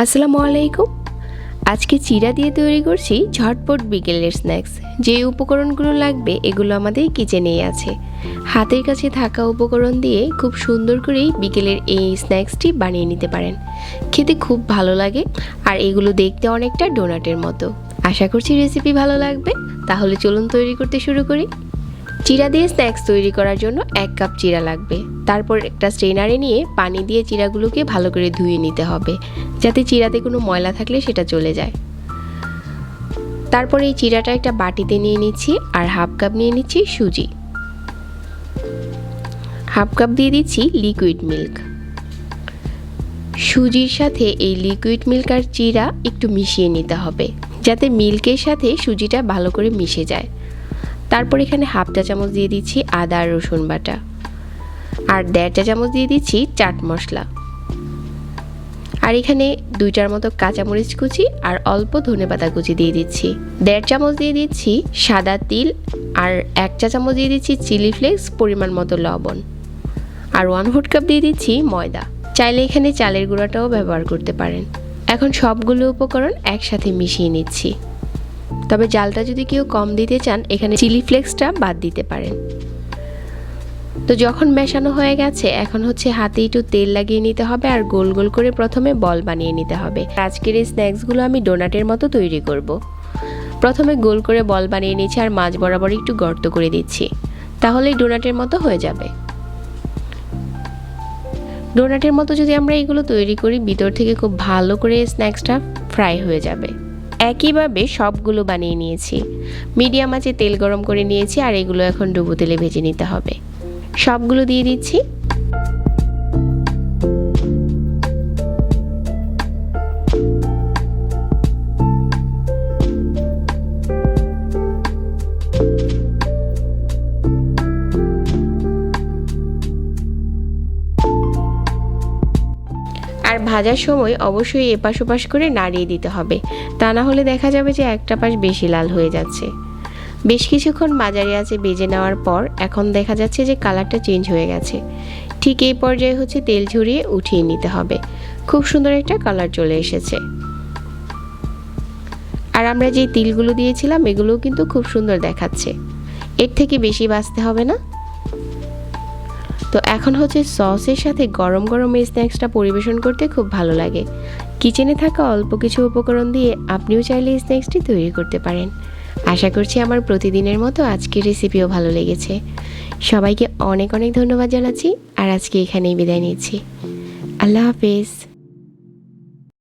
আসসালামু আলাইকুম। আজকে চিড়া দিয়ে তৈরি করছি ঝটপট বিকেলের স্ন্যাক্স। যে উপকরণগুলো লাগবে এগুলো আমাদের কিচেনেই আছে। হাতের কাছে থাকা উপকরণ দিয়ে খুব সুন্দর করেই বিকেলের এই স্ন্যাক্সটি বানিয়ে নিতে পারেন। খেতে খুব ভালো লাগে আর এগুলো দেখতে অনেকটা ডোনাটের মতো। আশা করছি রেসিপি ভালো লাগবে। তাহলে চলুন তৈরি করতে শুরু করি। চিড়া দিয়ে স্ন্যাক্স তৈরি করার জন্য 1 কাপ চিড়া লাগবে। তারপর একটা স্ট্রেনারে নিয়ে পানি দিয়ে চিড়াগুলোকে ভালো করে ধুয়ে নিতে হবে, যাতে চিড়াতে কোনো ময়লা থাকলে সেটা চলে যায়। তারপর এই চিড়াটা একটা বাটিতে নিয়ে নিচ্ছি আর হাফ কাপ নিয়ে নিচ্ছি সুজি। হাফ কাপ দিয়ে দিচ্ছি লিকুইড মিল্ক। সুজির সাথে এই লিকুইড মিল্ক আর চিড়া একটু মিশিয়ে নিতে হবে, যাতে মিল্কের সাথে সুজিটা ভালো করে মিশে যায়। তারপর এখানে হাফ চা চামচ দিয়ে দিচ্ছি আদা আর রসুন বাটা, আর 1.5 চা চামচ দিয়ে দিচ্ছি চাট মশলা, আর এখানে 2টার মতো কাঁচামরিচ কুচি আর অল্প ধনেপাতা কুচি দিয়ে দিচ্ছি। 1.5 চামচ দিয়ে দিচ্ছি সাদা তিল, আর 1 চা চামচ দিয়ে দিচ্ছি চিলি ফ্লেক্স, পরিমাণ মতো লবণ, আর 1/4 কাপ দিয়ে দিচ্ছি ময়দা। চাইলে এখানে চালের গুঁড়াটাও ব্যবহার করতে পারেন। এখন সবগুলো উপকরণ একসাথে মিশিয়ে নিচ্ছি। তবে জালটা যদি কেউ কম দিতে চান এখানে চিলি ফ্লেক্সটা বাদ দিতে পারেন। তো যখন মেশানো হয়ে গেছে এখন হাতে একটু তেল লাগিয়ে নিতে হবে আর গোল গোল করে প্রথমে বল বানিয়ে নিতে হবে। আজকের এই স্ন্যাক্সগুলো আমি ডোনাটের মতো তৈরি করব। প্রথমে গোল করে বল বানিয়ে নিচ্ছি আর মাঝ বরাবর একটু গর্ত করে দিচ্ছি, তাহলেই ডোনাটের মতো হয়ে যাবে। ডোনাটের মতো যদি আমরা এগুলো তৈরি করি ভিতর থেকে খুব ভালো করে স্ন্যাক্সটা ফ্রাই হয়ে যাবে। একইভাবে সবগুলো বানিয়ে নিয়েছি। মিডিয়াম আঁচে তেল গরম করে নিয়েছি আর এগুলো এখন ডুবো তেলে ভেজে নিতে হবে। সবগুলো দিয়ে দিচ্ছি। আর ভাজার সময় অবশ্যই এপাশ ওপাশ করে নাড়িয়ে দিতে হবে, তা না হলে দেখা যাবে যে একটা পাশ বেশি লাল হয়ে যাচ্ছে। বেশ কিছুক্ষণ মাঝারি আঁচে ভেজে নেওয়ার পর এখন দেখা যাচ্ছে যে কালারটা চেঞ্জ হয়ে গেছে। ঠিক এই পর্যায়ে তেল ঝরিয়ে উঠিয়ে নিতে হবে। খুব সুন্দর একটা কালার চলে এসেছে। আর আমরা যে তিলগুলো দিয়েছিলাম এগুলোও কিন্তু খুব সুন্দর দেখাচ্ছে। এর থেকে বেশি ভাজতে হবে না। তো এখন সসের সাথে গরম গরম এই স্ন্যাক্সটা পরিবেশন করতে খুব ভালো লাগে। কিচেনে থাকা অল্প কিছু উপকরণ দিয়ে আপনিও চাইলে এই স্ন্যাক্সটি তৈরি করতে পারেন। আশা করছি আমার প্রতিদিনের মতো আজকের রেসিপিও ভালো লেগেছে। সবাইকে অনেক অনেক ধন্যবাদ জানাচ্ছি আর আজকে এখানেই বিদায় নিচ্ছি। আল্লাহ হাফেজ।